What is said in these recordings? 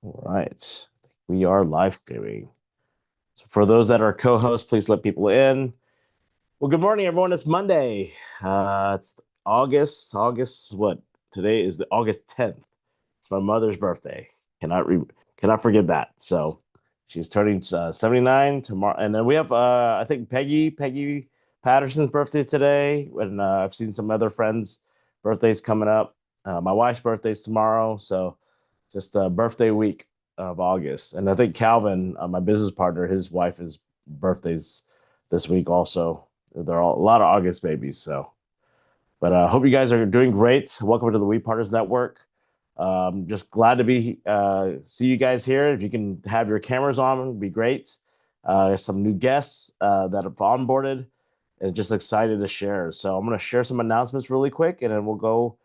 All right. We are live streaming. So for those that are co-hosts, please let people in. Well, good morning, everyone. It's Monday. It's August what? Today is the August 10th. It's my mother's birthday. Cannot re cannot forget that. So she's turning 79 tomorrow. And then we have I think Peggy Patterson's birthday today. And I've seen some other friends' birthdays coming up. My wife's birthday's tomorrow. So just birthday week of August. And I think Calvin, my business partner, his wife is birthdays this week also. They're all a lot of August babies. So, but I hope you guys are doing great. Welcome to the We Partners Network. Just glad to be see you guys here. If you can have your cameras on, it'd be great. Some new guests that have onboarded, and just excited to share. So I'm going to share some announcements really quick, and then we'll go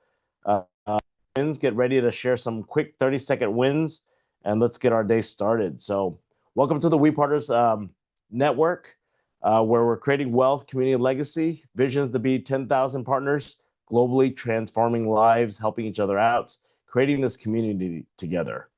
uh, wins. Get ready to share some quick 30-second wins, and let's get our day started. So, welcome to the We Partners Network, where we're creating wealth, community, and legacy. Visions to be 10,000 partners globally, transforming lives, helping each other out, creating this community together.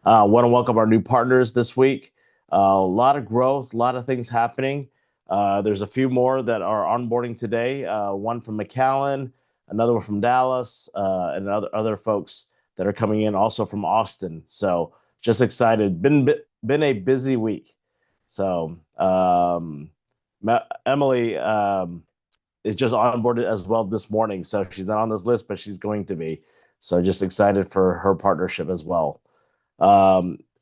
I want to welcome our new partners this week. A lot of growth, a lot of things happening. There's a few more that are onboarding today. One from McAllen, another one from Dallas, and other folks that are coming in also from Austin. So just excited. Been a busy week. So Emily is just onboarded as well this morning. So she's not on this list, but she's going to be. So just excited for her partnership as well.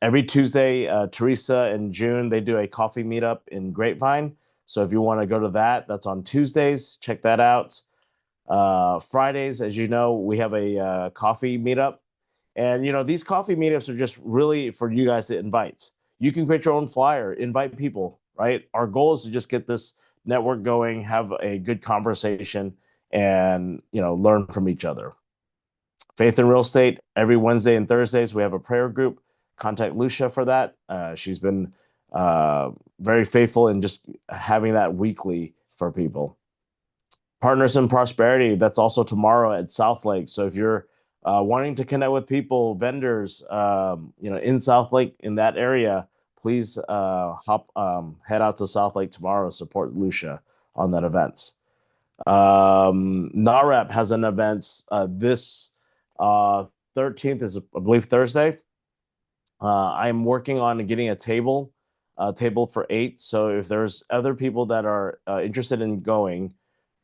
Every Tuesday, Teresa and June, they do a coffee meetup in Grapevine. So if you want to go to that, that's on Tuesdays. Check that out. Fridays, as you know, we have a coffee meetup. And, these coffee meetups are just really for you guys to invite. You can create your own flyer, invite people, right? Our goal is to just get this network going, have a good conversation, and, learn from each other. Faith in Real Estate, every Wednesday and Thursdays, we have a prayer group. Contact Lucia for that. She's been very faithful in just having that weekly for people. Partners in Prosperity, that's also tomorrow at South Lake. So if you're wanting to connect with people, vendors, in South Lake, in that area, please head out to South Lake tomorrow to support Lucia on that event. NAREP has an event this 13th is, I believe, Thursday. I'm working on getting a table for 8. So if there's other people that are interested in going,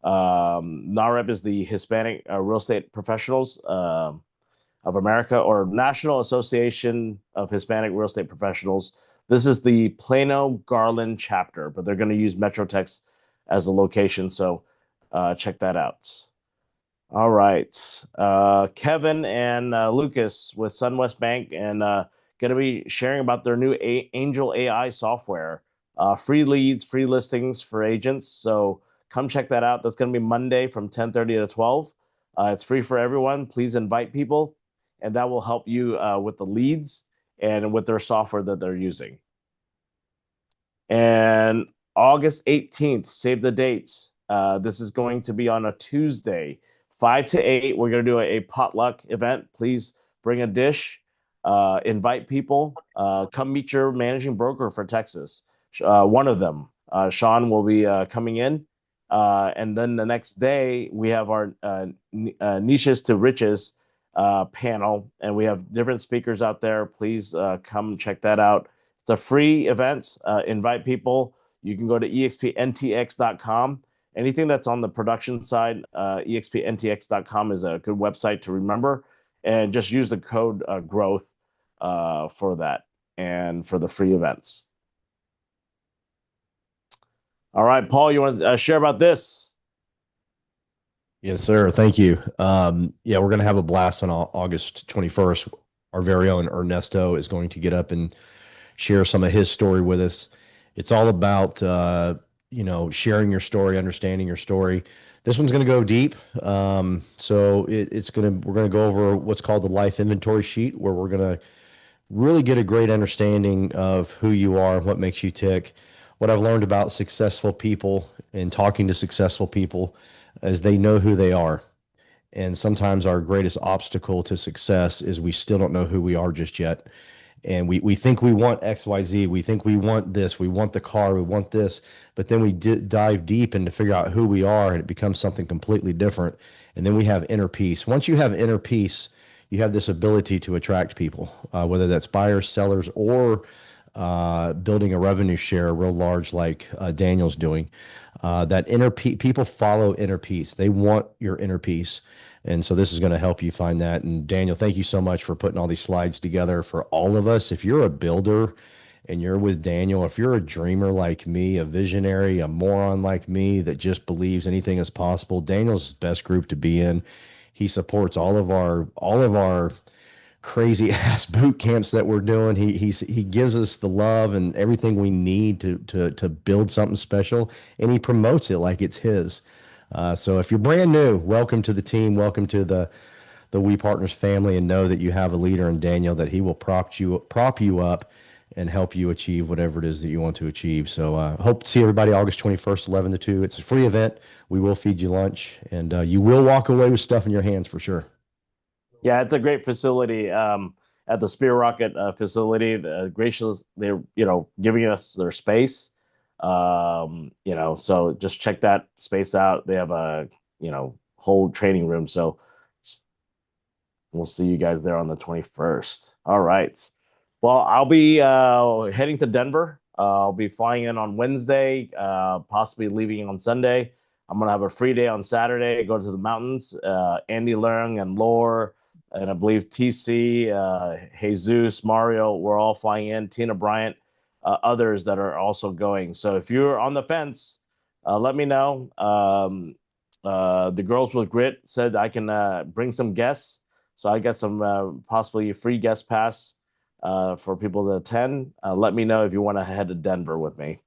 NAREP is the Hispanic Real Estate Professionals of America, or National Association of Hispanic Real Estate Professionals. This is the Plano Garland chapter, but they're going to use Metrotex as a location. So check that out. All right. Kevin and Lucas with SunWest Bank and going to be sharing about their new Angel AI software. Free leads, free listings for agents. So come check that out. That's going to be Monday from 10:30 to 12. It's free for everyone. Please invite people, and that will help you with the leads and with their software that they're using. And August 18th, save the dates. This is going to be on a Tuesday, 5 to 8. We're going to do a potluck event. Please bring a dish, invite people, come meet your managing broker for Texas. One of them, Sean, will be coming in. And then the next day, we have our Niches to Riches panel, and we have different speakers out there. Please come check that out. It's a free event. Invite people. You can go to expntx.com. Anything that's on the production side, expntx.com is a good website to remember. And just use the code growth for that and for the free events. All right, Paul, you want to share about this? Yes, sir. Thank you. Yeah, we're going to have a blast on August 21st. Our very own Ernesto is going to get up and share some of his story with us. It's all about, sharing your story, understanding your story. This one's going to go deep. We're going to go over what's called the life inventory sheet, where we're going to really get a great understanding of who you are and what makes you tick. What I've learned about successful people and talking to successful people is they know who they are. And sometimes our greatest obstacle to success is we still don't know who we are just yet. And we think we want XYZ. We think we want this. We want the car. We want this. But then we dive deep into figure out who we are, and it becomes something completely different. And then we have inner peace. Once you have inner peace, you have this ability to attract people, whether that's buyers, sellers, or building a revenue share real large like Daniel's doing. That inner people follow inner peace. They want your inner peace. And so this is going to help you find that. And Daniel, thank you so much for putting all these slides together for all of us. If you're a builder and you're with Daniel, if you're a dreamer like me, a visionary, a moron like me that just believes anything is possible, Daniel's the best group to be in. He supports all of our crazy ass boot camps that we're doing. He gives us the love and everything we need to build something special, and he promotes it like it's his. So if you're brand new, welcome to the team, welcome to the We Partners family, and know that you have a leader in Daniel that he will prop you up and help you achieve whatever it is that you want to achieve. So hope to see everybody August 21st, 11 to 2. It's a free event. We will feed you lunch, and you will walk away with stuff in your hands for sure. Yeah, it's a great facility. At the Spear Rocket facility, gracious, they're giving us their space. So just check that space out. They have a whole training room. So we'll see you guys there on the 21st. All right. Well, I'll be heading to Denver. I'll be flying in on Wednesday, possibly leaving on Sunday. I'm gonna have a free day on Saturday. Go to the mountains. Andy Leung and Lore, and I believe TC, Jesus, Mario, we're all flying in. Tina Bryant, others that are also going. So if you're on the fence, let me know. The Girls with Grit said I can bring some guests. So I got some possibly free guest pass for people to attend. Let me know if you want to head to Denver with me.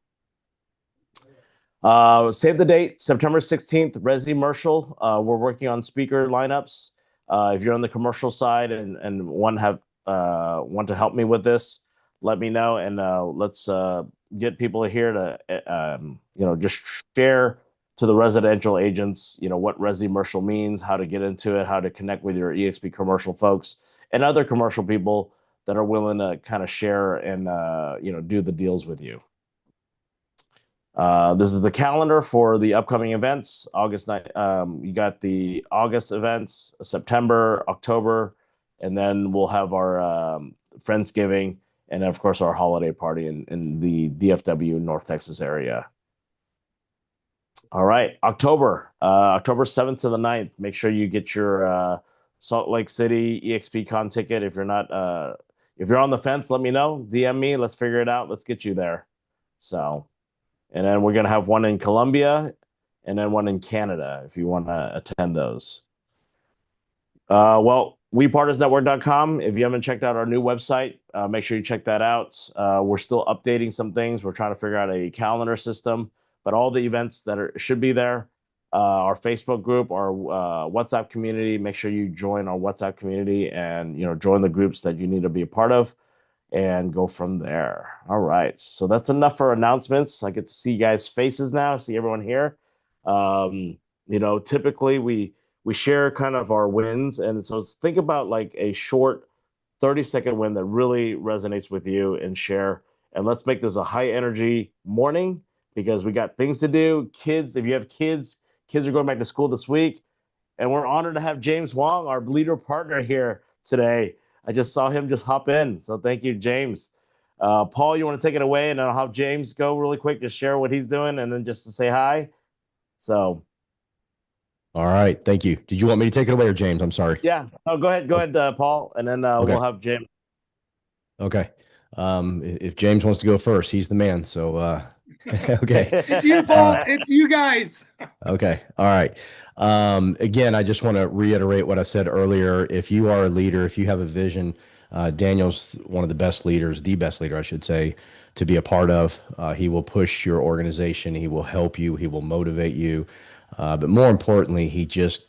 Save the date, September 16th, Resi Marshall. We're working on speaker lineups. If you're on the commercial side and want to help me with this, let me know, and let's get people here to just share to the residential agents, what Resi Marshall means, how to get into it, how to connect with your EXP commercial folks and other commercial people that are willing to kind of share and do the deals with you. This is the calendar for the upcoming events. August 9th, you got the August events, September, October, and then we'll have our Friendsgiving, and of course our holiday party in the DFW North Texas area. All right, October 7th to the 9th. Make sure you get your Salt Lake City EXP Con ticket. If you're not, if you're on the fence, let me know. DM me. Let's figure it out. Let's get you there. So. And then we're going to have one in Colombia and then one in Canada if you want to attend those. Well, wepartnersnetwork.com. If you haven't checked out our new website, make sure you check that out. We're still updating some things. We're trying to figure out a calendar system, but all the events that should be there, our Facebook group, our WhatsApp community, make sure you join our WhatsApp community and join the groups that you need to be a part of. And go from there. All right. So that's enough for announcements. I get to see you guys' faces now, see everyone here. Typically we share kind of our wins. And so think about like a short 30-second win that really resonates with you and share. And let's make this a high energy morning because we got things to do. Kids, if you have kids are going back to school this week. And we're honored to have James Wong, our leader partner here today. I just saw him just hop in. So thank you, James. Paul, you want to take it away and I'll have James go really quick, just share what he's doing and then just to say hi. So. All right. Thank you. Did you want me to take it away or James? I'm sorry. Yeah. Oh, go ahead. Go ahead, Paul. And then Okay. we'll have James. Okay. If James wants to go first, he's the man. So, okay. It's you, Paul. It's you guys. Okay. All right. Again, I just want to reiterate what I said earlier. If you are a leader, if you have a vision, Daniel's one of the best leaders, the best leader, I should say, to be a part of. He will push your organization. He will help you. He will motivate you. But more importantly, he just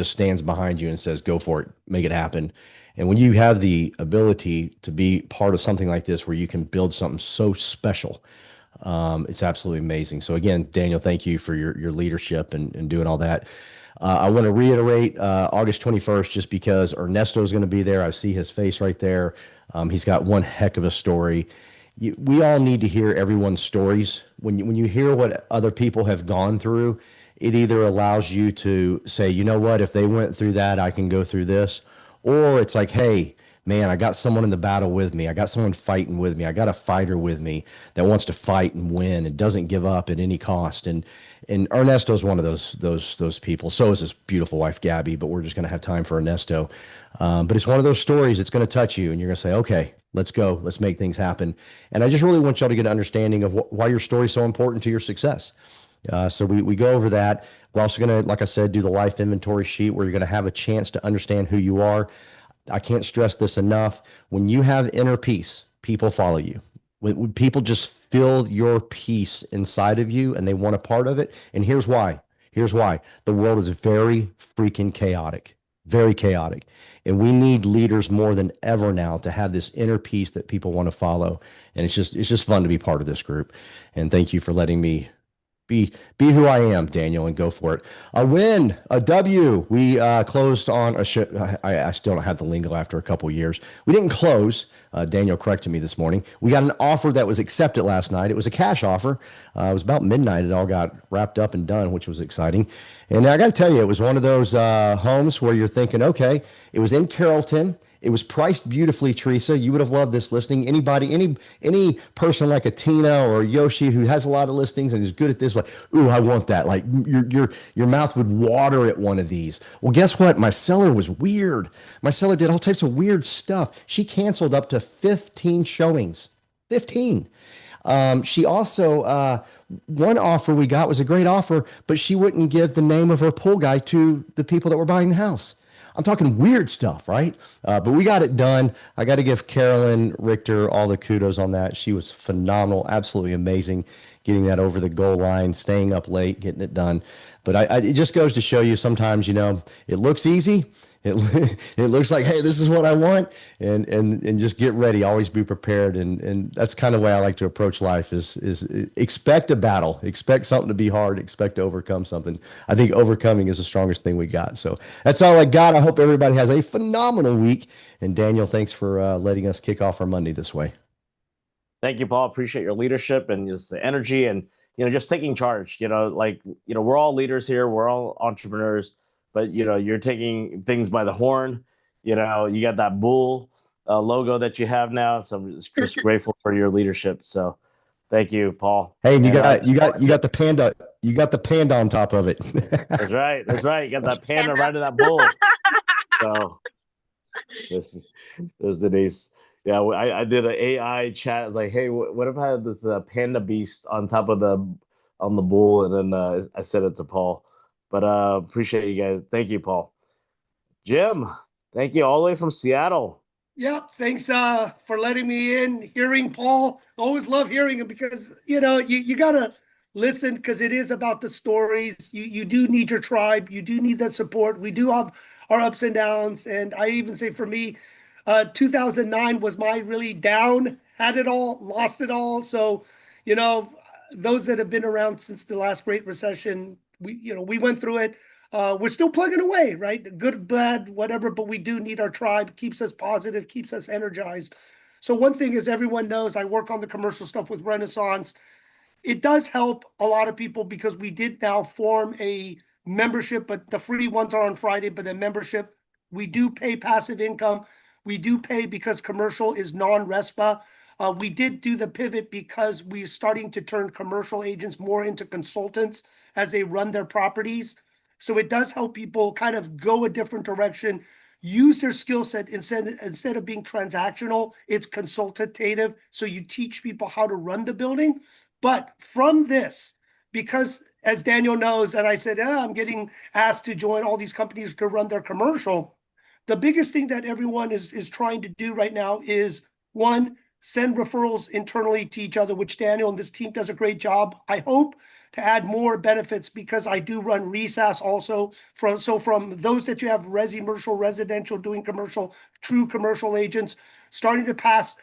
stands behind you and says, go for it, make it happen. And when you have the ability to be part of something like this, where you can build something so special, it's absolutely amazing. So again, Daniel, thank you for your leadership and doing all that. I want to reiterate August 21st just because Ernesto is going to be there. I see his face right there. He's got one heck of a story. We all need to hear everyone's stories. When you hear what other people have gone through, it either allows you to say, you know what, if they went through that, I can go through this. Or it's like, hey, man, I got someone in the battle with me. I got someone fighting with me. I got a fighter with me that wants to fight and win and doesn't give up at any cost. And Ernesto's one of those people. So is his beautiful wife Gabby, but we're just going to have time for Ernesto. But it's one of those stories that's going to touch you, and you're going to say, okay, let's go, let's make things happen. And I just really want y'all to get an understanding of why your story is so important to your success. So we go over that. We're also going to, like I said, do the life inventory sheet where you're going to have a chance to understand who you are. I can't stress this enough. When you have inner peace, people follow you. When people just feel your peace inside of you and they want a part of it. And here's why. Here's why. The world is very freaking chaotic, very chaotic. And we need leaders more than ever now to have this inner peace that people want to follow. And it's just fun to be part of this group. And thank you for letting me be who I am, Daniel, and go for it. A win, a W. We closed on a show. I still don't have the lingo after a couple years. We didn't close. Daniel corrected me this morning. We got an offer that was accepted last night. It was a cash offer. It was about midnight. It all got wrapped up and done, which was exciting. And I got to tell you, it was one of those homes where you're thinking, okay, it was in Carrollton. It was priced beautifully, Teresa. You would have loved this listing. Anybody, any person like a Tina or Yoshi who has a lot of listings and is good at this, like, ooh, I want that. Like your mouth would water at one of these. Well, guess what? My seller was weird. My seller did all types of weird stuff. She canceled up to 15 showings. 15. She also one offer we got was a great offer, but she wouldn't give the name of her pool guy to the people that were buying the house. I'm talking weird stuff, right? But we got it done. I got to give Carolyn Richter all the kudos on that. She was phenomenal, absolutely amazing, getting that over the goal line, staying up late, getting it done. But it just goes to show you sometimes, it looks easy. It looks like, hey, this is what I want, and just get ready. Always be prepared, and that's kind of the way I like to approach life. Is expect a battle, expect something to be hard, expect to overcome something. I think overcoming is the strongest thing we got. So that's all I got. I hope everybody has a phenomenal week. And Daniel, thanks for letting us kick off our Monday this way. Thank you, Paul. Appreciate your leadership and just the energy and just taking charge. We're all leaders here. We're all entrepreneurs. But you're taking things by the horn. You got that bull logo that you have now. So I'm just grateful for your leadership. So thank you, Paul. Hey, you got the panda. You got the panda on top of it. That's right. That's right. You got that panda right to that bull. So there's Denise. Yeah, I did an AI chat. I was like, hey, what if I had this panda beast on top of on the bull? And then I said it to Paul. But appreciate you guys. Thank you, Paul. Jim, thank you all the way from Seattle. Yep. Thanks for letting me in. Hearing Paul, always love hearing him because you gotta listen because it is about the stories. You do need your tribe. You do need that support. We do have our ups and downs, and I even say for me, 2009 was my really down. Had it all, lost it all. So, those that have been around since the last Great Recession, we went through it. We're still plugging away, right? Good, bad, whatever, but we do need our tribe. Keeps us positive, keeps us energized. So one thing is everyone knows I work on the commercial stuff with Renaissance. It does help a lot of people because we did now form a membership, but the free ones are on Friday, but the membership, we do pay passive income. We do pay because commercial is non-RESPA. We did do the pivot because we're starting to turn commercial agents more into consultants as they run their properties. So it does help people kind of go a different direction, use their skill set instead of being transactional, it's consultative. So you teach people how to run the building. But from this, because as Daniel knows, and I said, I'm getting asked to join all these companies to run their commercial. The biggest thing that everyone is trying to do right now is one, send referrals internally to each other, which Daniel and this team does a great job. I hope to add more benefits because I do run RESAS also. From those that you have commercial, residential, doing commercial, true commercial agents, starting to pass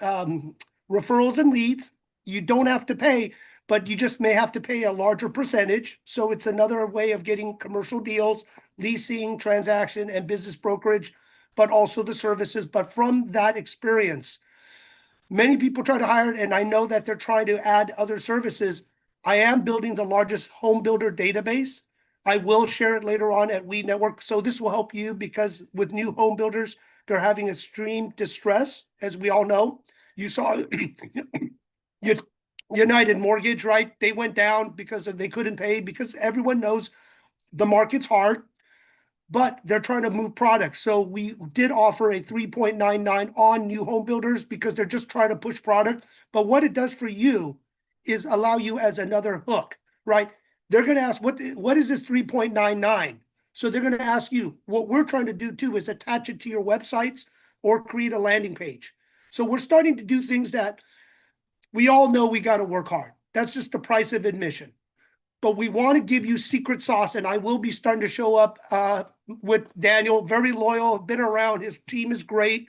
referrals and leads. You don't have to pay, but you just may have to pay a larger percentage. So it's another way of getting commercial deals, leasing, transaction, and business brokerage, but also the services. But from that experience, many people try to hire it, and I know that they're trying to add other services. I am building the largest home builder database. I will share it later on at We Network. So this will help you because with new home builders, they're having extreme distress, as we all know. You saw United Mortgage, right? They went down because they couldn't pay, because everyone knows the market's hard, but they're trying to move products. So we did offer a 3.99 on new home builders because they're just trying to push product. But what it does for you is allow you as another hook, right? They're going to ask, what is this 3.99? So they're going to ask you. What we're trying to do too is attach it to your websites or create a landing page. So we're starting to do things that we all know we got to work hard. That's just the price of admission. But we want to give you secret sauce, and I will be starting to show up with Daniel, very loyal, been around, his team is great,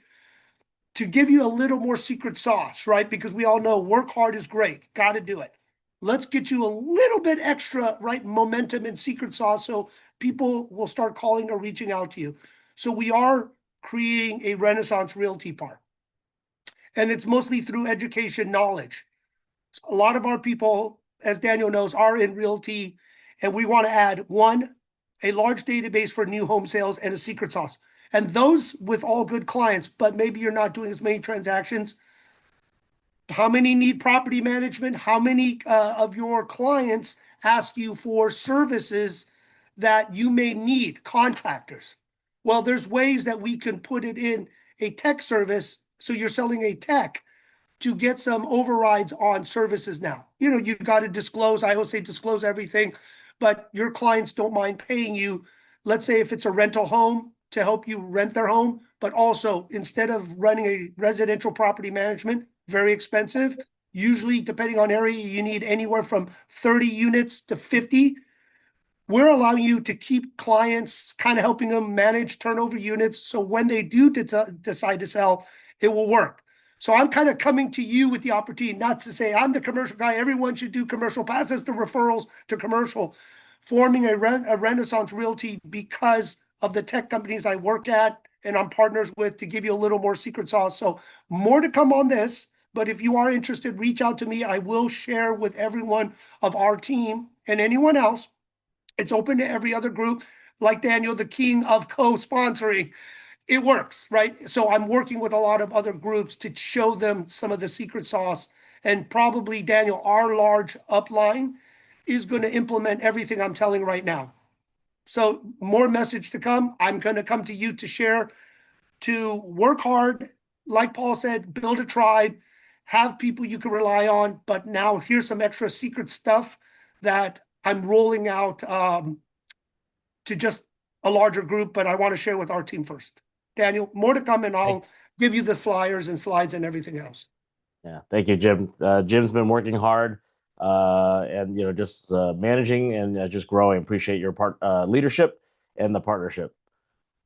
to give you a little more secret sauce, right? Because we all know work hard is great, got to do it. Let's get you a little bit extra, right, momentum and secret sauce so people will start calling or reaching out to you. So we are creating a Renaissance Realty Park, and it's mostly through education knowledge. A lot of our people, as Daniel knows, are in realty, and we want to add a large database for new home sales and a secret sauce. And those with all good clients, but maybe you're not doing as many transactions. How many need property management? How many of your clients ask you for services that you may need, contractors? Well, there's ways that we can put it in a tech service. So you're selling a tech to get some overrides on services now. You've got to disclose. I always say disclose everything, but your clients don't mind paying you. Let's say if it's a rental home, to help you rent their home, but also instead of running a residential property management, very expensive, usually depending on area, you need anywhere from 30 units to 50. We're allowing you to keep clients, kind of helping them manage turnover units. So when they do decide to sell, it will work. So I'm kind of coming to you with the opportunity, not to say I'm the commercial guy. Everyone should do commercial, passes the referrals to commercial, forming a Renaissance Realty because of the tech companies I work at and I'm partners with, to give you a little more secret sauce. So more to come on this, but if you are interested, reach out to me. I will share with everyone of our team and anyone else. It's open to every other group, like Daniel, the king of co-sponsoring. It works, right? So I'm working with a lot of other groups to show them some of the secret sauce. And probably, Daniel, our large upline is going to implement everything I'm telling right now. So more message to come. I'm going to come to you to share, to work hard. Like Paul said, build a tribe, have people you can rely on. But now here's some extra secret stuff that I'm rolling out to just a larger group, but I want to share with our team first. Daniel, more to come, and I'll give you the flyers and slides and everything else. Yeah, thank you, Jim. Jim's been working hard and just managing and just growing. Appreciate your leadership and the partnership.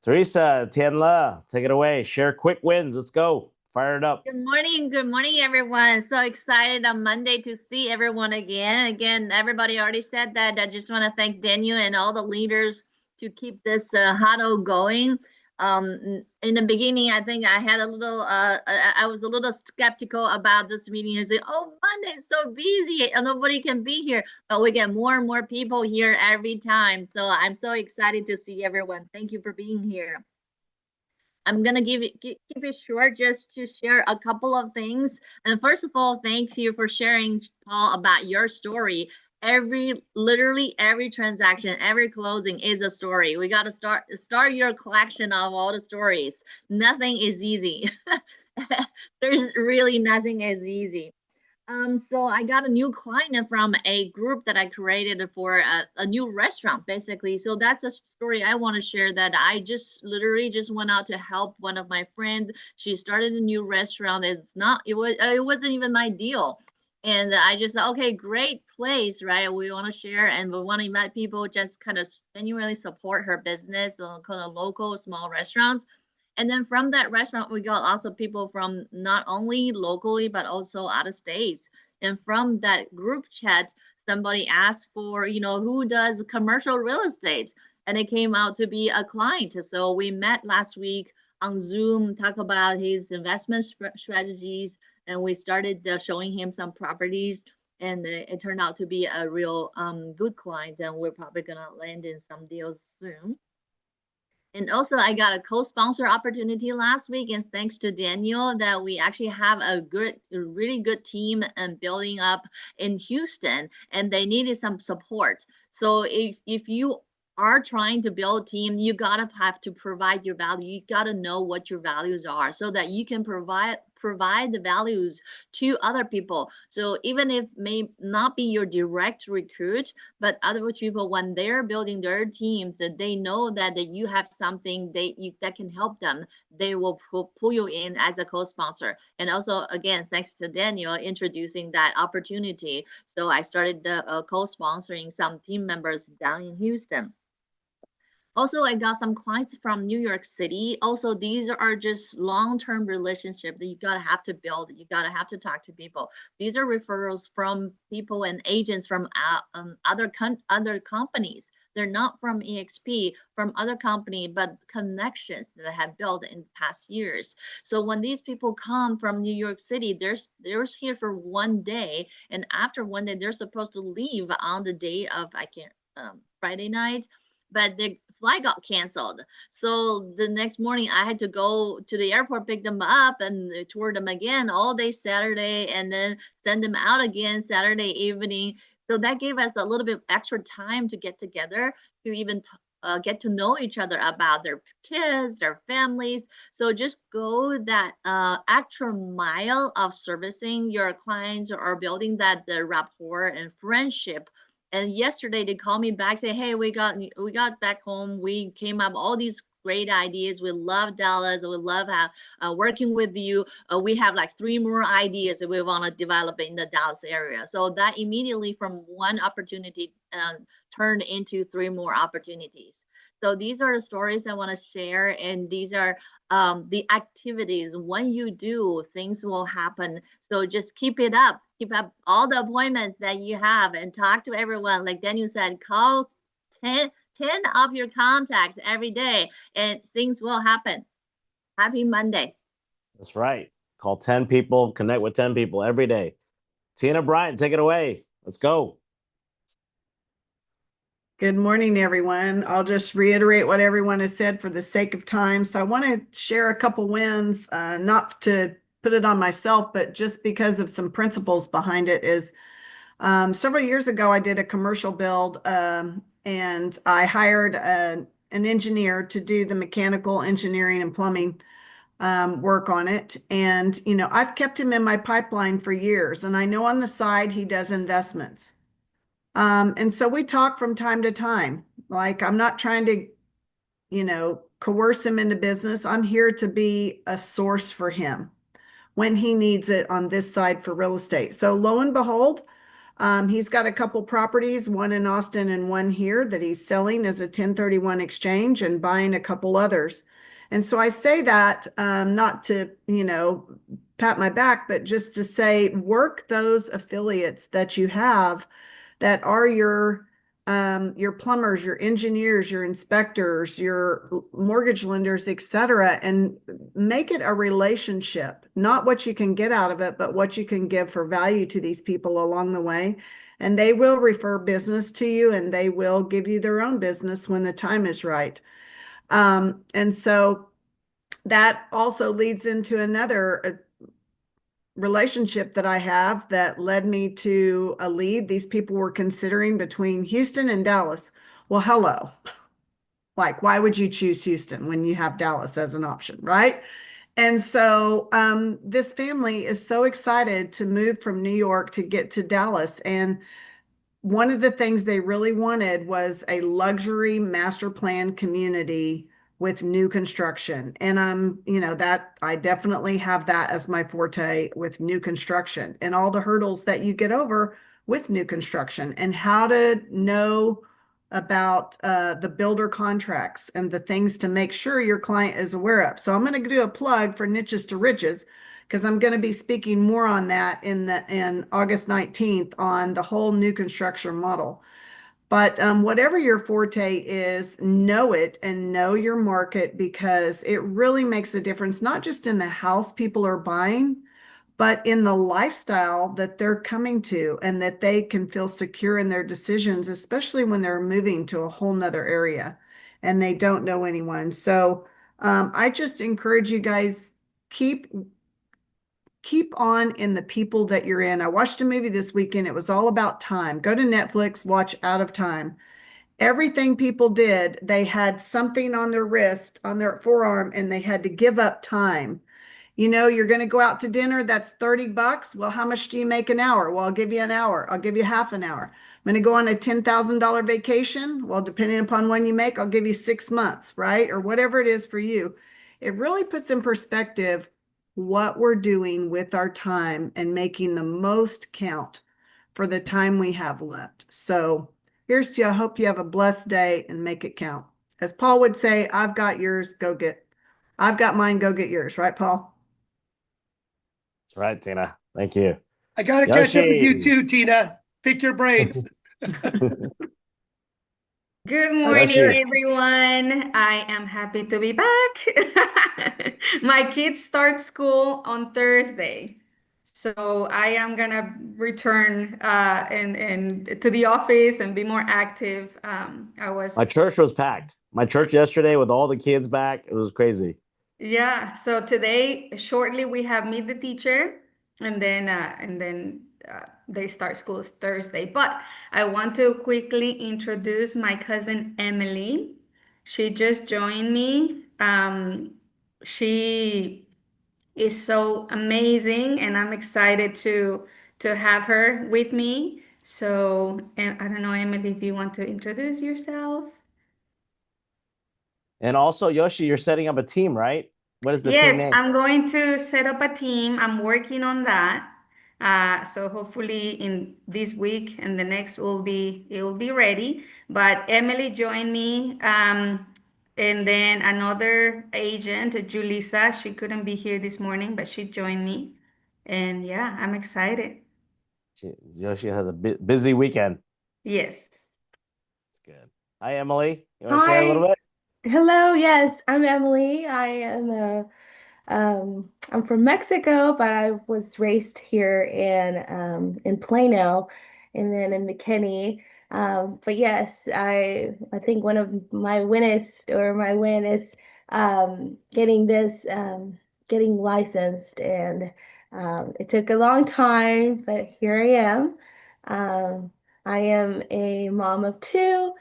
Teresa, Tianla, take it away. Share quick wins. Let's go. Fire it up. Good morning, everyone. So excited on Monday to see everyone again. Again, everybody already said that. I just want to thank Daniel and all the leaders to keep this huddle going. In the beginning, I think I had I was a little skeptical about this meeting. I was like, oh, Monday's so busy and nobody can be here. But we get more and more people here every time. So I'm so excited to see everyone. Thank you for being here. I'm gonna keep it short, just to share a couple of things. And first of all, thank you for sharing, Paul, about your story. Literally every transaction, every closing is a story. We got to start your collection of all the stories. Nothing is easy. There's really nothing is easy. So I got a new client from a group that I created for a new restaurant, basically. So that's a story I want to share, that I literally just went out to help one of my friends. She started a new restaurant. It wasn't even my deal. And I just thought, okay, great place, right? We want to share and we want to invite people, just kind of genuinely support her business, kind of local small restaurants. And then from that restaurant, we got lots of people from not only locally, but also out of states. And from that group chat, somebody asked for, who does commercial real estate? And it came out to be a client. So we met last week on Zoom, talk about his investment strategies, and we started showing him some properties. And it turned out to be a real good client, and we're probably gonna land in some deals soon. And also, I got a co-sponsor opportunity last week, and thanks to Daniel, that we actually have a really good team and building up in Houston, and they needed some support. So if you are trying to build a team, you gotta have to provide your value. You gotta know what your values are so that you can provide the values to other people. So even if may not be your direct recruit, but other people, when they're building their teams, that they know that you have something that can help them, they will pull you in as a co-sponsor. And also, again, thanks to Daniel introducing that opportunity. So I started co-sponsoring some team members down in Houston. Also, I got some clients from New York City. Also, these are just long-term relationships that you gotta have to build. You gotta have to talk to people. These are referrals from people and agents from other companies. They're not from EXP, from other company, but connections that I have built in past years. So when these people come from New York City, they're here for one day, and after one day, they're supposed to leave on the day of Friday night, but the flight got canceled. So the next morning I had to go to the airport, pick them up and tour them again all day Saturday, and then send them out again Saturday evening. So that gave us a little bit extra time to get together, to even get to know each other about their kids, their families. So just go that extra mile of servicing your clients or building that the rapport and friendship. And yesterday they called me back, say, hey, we got back home. We came up all these great ideas. We love Dallas. We love how working with you. We have like 3 more ideas that we want to develop in the Dallas area. So that immediately from one opportunity turned into 3 more opportunities. So these are the stories I want to share, and these are the activities. When you do, things will happen. So just keep it up. Keep up all the appointments that you have and talk to everyone. Like Daniel said, call 10 of your contacts every day, and things will happen. Happy Monday. That's right. Call 10 people, connect with 10 people every day. Tina Bryant, take it away. Let's go. Good morning, everyone. I'll just reiterate what everyone has said for the sake of time. So I want to share a couple wins, not to put it on myself, but just because of some principles behind it. Is several years ago, I did a commercial build, and I hired an engineer to do the mechanical engineering and plumbing work on it. And, I've kept him in my pipeline for years, and I know on the side he does investments. And so we talk from time to time. Like, I'm not trying to, coerce him into business. I'm here to be a source for him when he needs it on this side for real estate. So lo and behold, he's got a couple properties, one in Austin and one here, that he's selling as a 1031 exchange and buying a couple others. And so I say that not to, pat my back, but just to say, work those affiliates that you have that are your plumbers, your engineers, your inspectors, your mortgage lenders, etc., and make it a relationship, not what you can get out of it, but what you can give for value to these people along the way. And they will refer business to you, and they will give you their own business when the time is right. And so that also leads into another relationship that I have that led me to a lead these people were considering between Houston and Dallas. Well, hello. Like, why would you choose Houston when you have Dallas as an option, right? And so this family is so excited to move from New York to get to Dallas. And one of the things they really wanted was a luxury master plan community with new construction. And that I definitely have that as my forte with new construction and all the hurdles that you get over with new construction, and how to know about the builder contracts and the things to make sure your client is aware of. So I'm going to do a plug for Niches to Riches. because I'm going to be speaking more on that in August 19th on the whole new construction model. But whatever your forte is, know it and know your market because it really makes a difference, not just in the house people are buying, but in the lifestyle that they're coming to and that they can feel secure in their decisions, especially when they're moving to a whole nother area and they don't know anyone. So I just encourage you guys, keep keep on in the people that you're in. I watched a movie this weekend. It was all about time. Go to Netflix, watch Out of Time. Everything people did, they had something on their wrist, on their forearm, and they had to give up time. You're going to go out to dinner, that's $30. Well, how much do you make an hour? Well, I'll give you an hour. I'll give you half an hour. I'm going to go on a $10,000 vacation. Well, depending upon when you make, I'll give you 6 months, right? Or whatever it is for you. It really puts in perspective what we're doing with our time and making the most count for the time we have left. So here's to you. I hope you have a blessed day and make it count. As Paul would say, I've got yours, go get. I've got mine, go get yours, right, Paul? That's right, Tina. Thank you. I got to catch up with you Yoshi. too, Tina. Pick your brains. Good That's Yoshi. morning, everyone. I am happy to be back. My kids start school on Thursday. So I am gonna return and to the office and be more active. I was My church was packed. My church yesterday with all the kids back, it was crazy. Yeah, so today shortly we have meet the teacher and then they start school Thursday. But I want to quickly introduce my cousin Emily. She just joined me. She is so amazing and I'm excited to have her with me. So, I don't know, Emily, if you want to introduce yourself. And also, Yoshi, you're setting up a team, right? What is the team Yes, name? I'm going to set up a team. I'm working on that. So hopefully in this week and the next it will be ready. But Emily joined me, and then another agent, Julissa. She couldn't be here this morning, but she joined me. And yeah, I'm excited. Yoshi has a busy weekend. Yes. It's good. Hi, Emily. You want to share a little Hi. bit? Hello. Yes, I'm Emily. I'm from Mexico, but I was raised here in Plano and then in McKinney. But yes, I think one of my winnest or my win is getting licensed, and it took a long time, but here I am. I am a mom of two,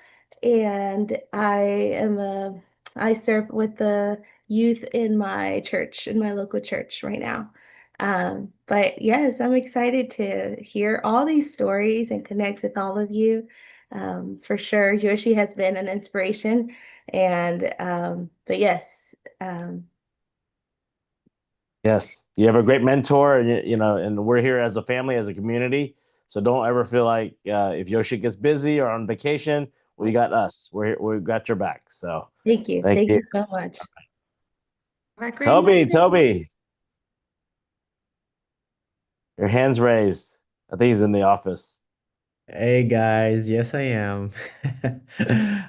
and I serve with the youth in my church, in my local church right now. But yes, I'm excited to hear all these stories and connect with all of you. For sure, Yoshi has been an inspiration, and but yes, Yes. You have a great mentor, and and we're here as a family, as a community. So don't ever feel like if Yoshi gets busy or on vacation, we got us. We're here, we got your back. So thank thank you. you so much. Have a great Monday. Toby, your hand's raised. I think he's in the office. Hey guys, yes I am.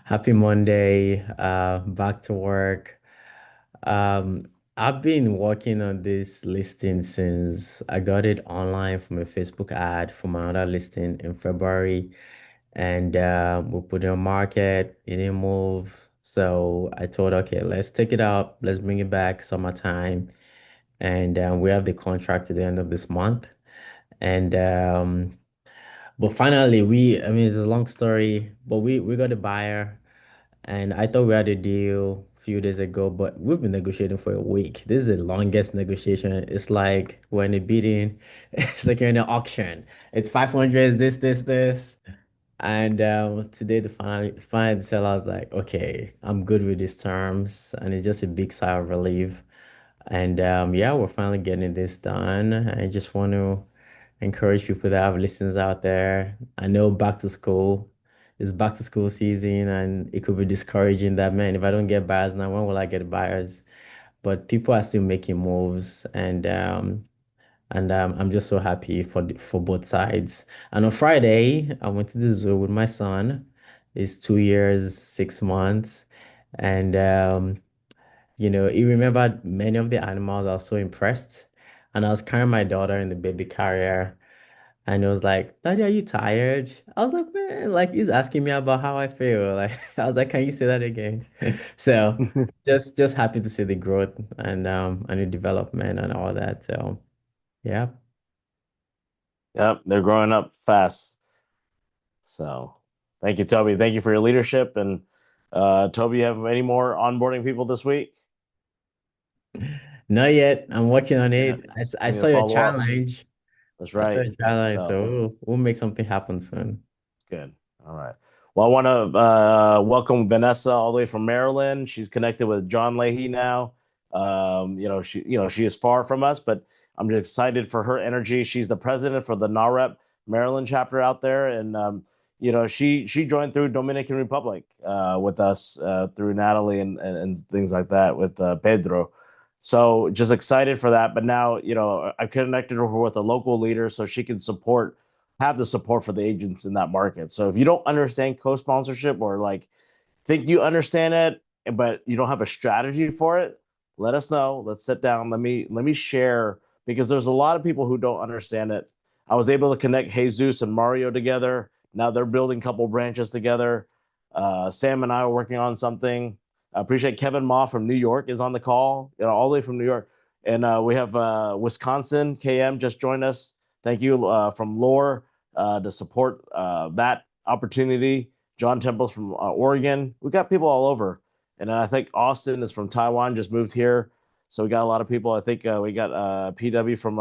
Happy Monday. Back to work. Um, I've been working on this listing since I got it online from a Facebook ad from another listing in February, and we put it on market. It didn't move, so I thought, okay, let's take it out. Let's bring it back summertime, and we have the contract at the end of this month, and but finally, I mean, it's a long story, but we got a buyer, and I thought we had a deal a few days ago, but we've been negotiating for a week. This is the longest negotiation. It's like we're in a bidding, it's like you're in an auction. It's 500, this. And today, finally, the seller was like, okay, I'm good with these terms. And it's just a big sigh of relief. And yeah, we're finally getting this done. I just want to encourage people that have listeners out there. I know back to school season, and it could be discouraging that, man, if I don't get buyers now, when will I get buyers? But people are still making moves, and And I'm just so happy for both sides. And on Friday, I went to the zoo with my son. He's 2 years, 6 months. And he remembered many of the animals. I was so impressed. And I was carrying my daughter in the baby carrier. And he was like, Daddy, are you tired? I was like, man, like he's asking me about how I feel. Like I was like, can you say that again? So just happy to see the growth and the development and all that. So yeah. Yep, they're growing up fast. So thank you, Toby. Thank you for your leadership. And Toby, you have any more onboarding people this week? Not yet. I'm working on Yeah, it. I we need saw to your follow up. challenge. That's I saw right. your challenge. So So we'll make something happen soon. good. All right. Well, I want to welcome Vanessa all the way from Maryland. She's connected with John Leahy now. She is far from us, but I'm just excited for her energy. She's the president for the NAREP Maryland chapter out there, and she joined through Dominican Republic with us through Natalie and things like that with Pedro. So just excited for that. But now, I've connected her with a local leader so she can have the support for the agents in that market. So if you don't understand co-sponsorship or like think you understand it, but you don't have a strategy for it, let us know. Let's sit down. Let me share because there's a lot of people who don't understand it. I was able to connect Jesus and Mario together. Now they're building a couple branches together. Sam and I are working on something. I appreciate Kevin Ma from New York is on the call, all the way from New York. And we have Wisconsin, KM just joined us. Thank you from Lore to support that opportunity. John Temple's from Oregon. We got people all over. And I think Austin is from Taiwan, just moved here. So we got a lot of people. I think we got PW from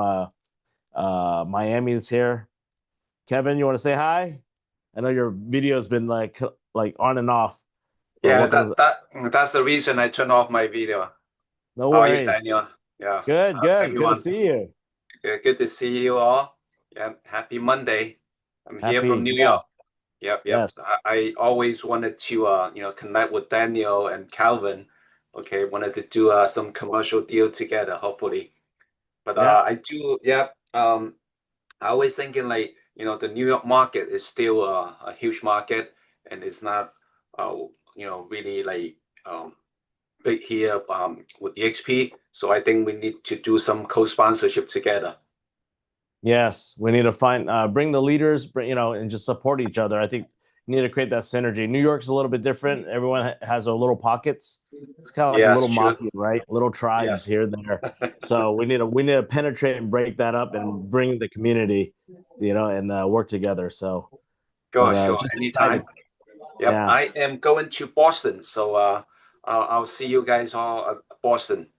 Miami is here. Kevin, you want to say hi? I know your video has been like on and off. Yeah, Welcome. that's the reason I turned off my video. No How are you, worries. Daniel? Yeah. Good, How's good. Good to everyone? see you. Good to see you all. Yeah, happy Monday. I'm here from Happy. New Yeah. York. Yep. Yes. I always wanted to connect with Daniel and Calvin. Okay, wanted to do some commercial deal together, hopefully. But Yeah. I do, yeah. I always thinking like, the New York market is still a huge market and it's not really like big here with EXP. So I think we need to do some co-sponsorship together. Yes, we need to bring the leaders, and just support each other. I think we need to create that synergy. New York's a little bit different. Everyone has their little pockets. It's kind of like a Yes, little true. mafia, right? Little tribes Yes. here and there. So we need to penetrate and break that up and bring the community, and work together. So, Sure, just anytime. excited. Yep, Yeah. I am going to Boston, so I'll see you guys all at Boston.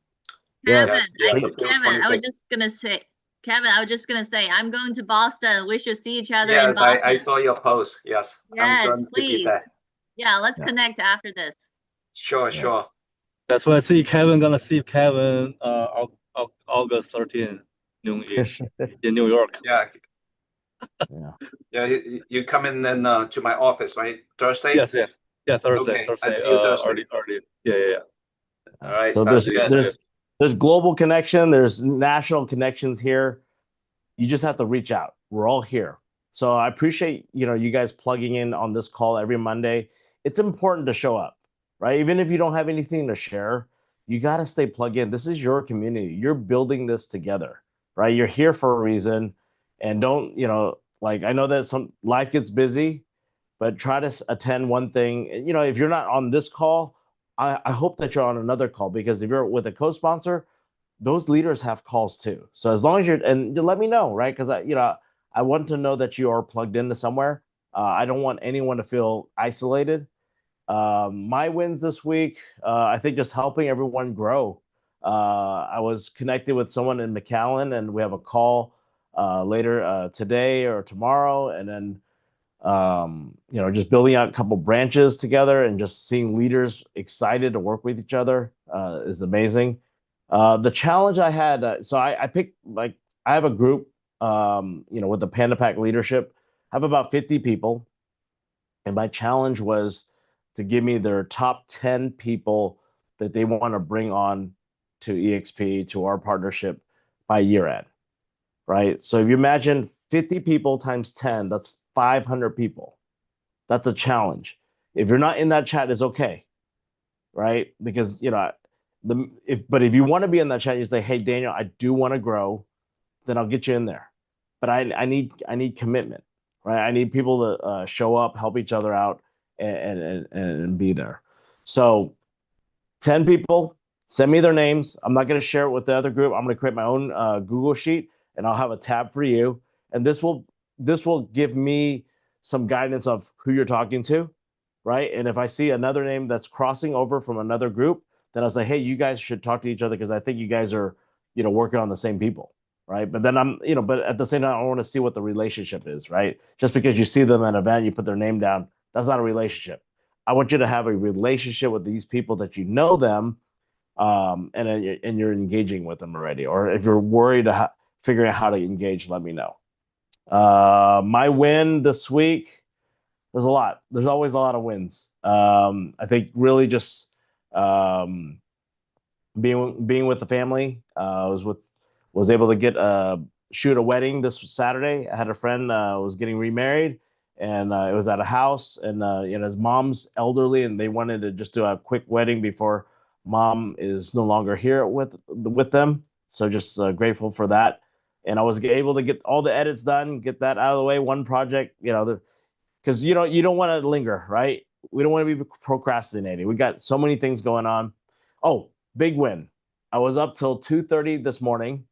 Yes. Kevin, April Kevin, I was 26th. just gonna say, Kevin, I was just gonna say, I'm going to Boston. We should see each other in Yes, I Boston. saw your post. Yes, I'm Yes, going to be please. there. Yeah, let's Yeah. connect after this. Sure, Yeah. sure. That's why I see Kevin gonna see Kevin August 13th noon-ish in New York. Yeah, Yeah. yeah. You come in then to my office, right? Thursday? Yes. Yeah, Thursday. Okay, I see you Thursday. Early. Yeah. All right, So sounds there's good. there's global connection, there's national connections here. You just have to reach out. We're all here. So I appreciate, you guys plugging in on this call every Monday. It's important to show up, right? Even if you don't have anything to share, you got to stay plugged in. This is your community. You're building this together, right? You're here for a reason. And don't, like I know that some life gets busy, but try to attend one thing. If you're not on this call, I hope that you're on another call because if you're with a co-sponsor, those leaders have calls too. So as long as and you let me know, right? Because I want to know that you are plugged into somewhere. I don't want anyone to feel isolated. My wins this week, I think just helping everyone grow. I was connected with someone in McAllen, and we have a call later today or tomorrow, and then just building out a couple branches together and just seeing leaders excited to work with each other is amazing. The challenge I had, so I picked I have a group, with the Panda Pack leadership. I have about 50 people, and my challenge was to give me their top 10 people that they want to bring on to EXP to our partnership by year end. right? So if you imagine 50 people times 10, that's 500 people. That's a challenge. If you're not in that chat, it's okay, right? Because if you want to be in that chat, you say, "Hey, Daniel, I do want to grow," then I'll get you in there. But I need commitment, right? I need people to show up, help each other out, and be there. So 10 people, send me their names. I'm not going to share it with the other group. I'm going to create my own Google sheet, and I'll have a tab for you. And this will give me some guidance of who you're talking to, right? And if I see another name that's crossing over from another group, then I'll say, hey, you guys should talk to each other because I think you guys are, working on the same people, right? But then but at the same time, I want to see what the relationship is, right? Just because you see them at an event, you put their name down, that's not a relationship. I want you to have a relationship with these people that you know them, and you're engaging with them already. Or if you're worried figuring out how to engage, let me know. My win this week, there's a lot. There's always a lot of wins. I think really just being with the family. Was able to get shoot a wedding this Saturday. I had a friend was getting remarried, and it was at a house, and his mom's elderly, and they wanted to just do a quick wedding before mom is no longer here with them. So just grateful for that. And I was able to get all the edits done, get that out of the way. One project, because you don't want to linger, right? We don't want to be procrastinating. We got so many things going on. Oh, big win. I was up till 2:30 this morning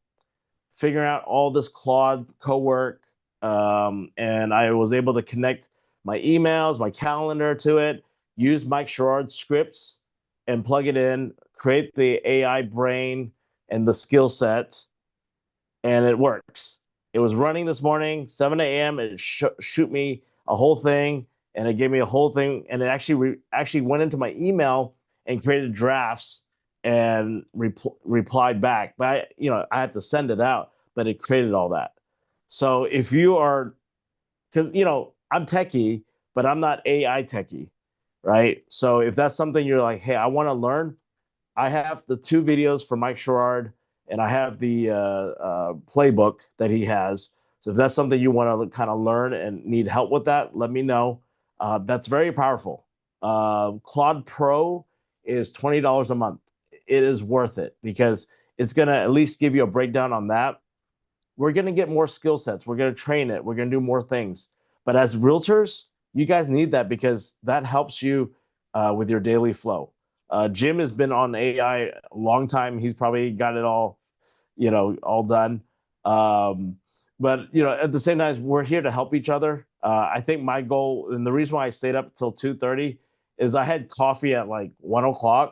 figuring out all this Claude co-work, and I was able to connect my emails, my calendar to it, use Mike Sherrod's scripts and plug it in, create the AI brain and the skill set, and it works. It was running this morning, 7 a.m. It shoot me a whole thing, and it gave me a whole thing, and it actually went into my email and created drafts and replied back. But I had to send it out, but it created all that. So if you are, because I'm techie, but I'm not AI techie, right? So if that's something you're like, hey, I want to learn, I have the 2 videos for Mike Sherrod, and I have the playbook that he has. So if that's something you want to kind of learn and need help with that, let me know. That's very powerful. Claude Pro is $20 a month. It is worth it because it's going to at least give you a breakdown on that. We're going to get more skill sets. We're going to train it. We're going to do more things. But as realtors, you guys need that because that helps you with your daily flow. Jim has been on AI a long time. He's probably got it all, all done. But at the same time, we're here to help each other. I think my goal, and the reason why I stayed up till 2:30, is I had coffee at like 1:00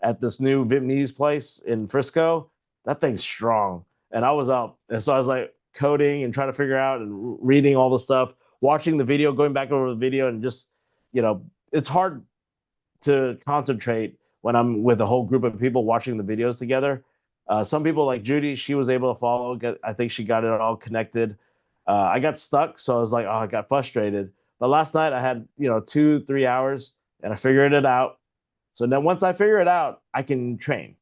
at this new Vietnamese place in Frisco. That thing's strong, and I was up, and so I was like coding and trying to figure out and reading all the stuff, watching the video, going back over the video, and just it's hard to concentrate when I'm with a whole group of people watching the videos together. Some people like Judy, she was able to follow. I think she got it all connected. I got stuck, so I was like, I got frustrated. But last night I had 2-3 hours, and I figured it out. So then once I figure it out, I can train.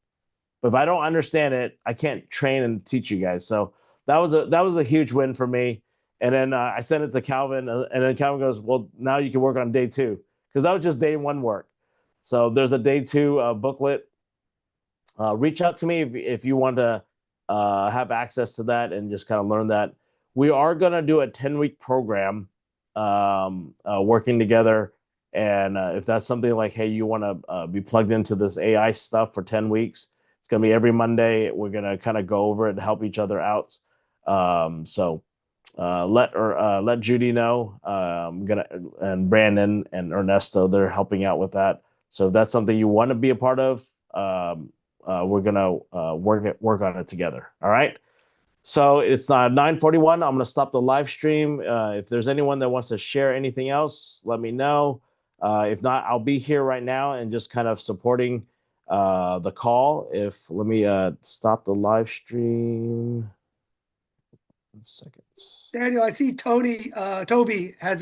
But if I don't understand it, I can't train and teach you guys. So that was a huge win for me. And then I sent it to Calvin, and then Calvin goes, "Well, now you can work on day 2," because that was just day 1 work. So there's a day 2 booklet. Reach out to me if you want to have access to that and just kind of learn that. We are going to do a 10-week program working together. And if that's something like, hey, you want to be plugged into this AI stuff for 10 weeks, it's going to be every Monday. We're going to kind of go over it and help each other out. So let Judy know. And Brandon and Ernesto, they're helping out with that. So if that's something you want to be a part of, we're gonna work on it together. All right. So it's 9:41. I'm gonna stop the live stream. If there's anyone that wants to share anything else, let me know. If not, I'll be here right now and just kind of supporting the call. Let me stop the live stream. 1 second. Daniel, I see Toby has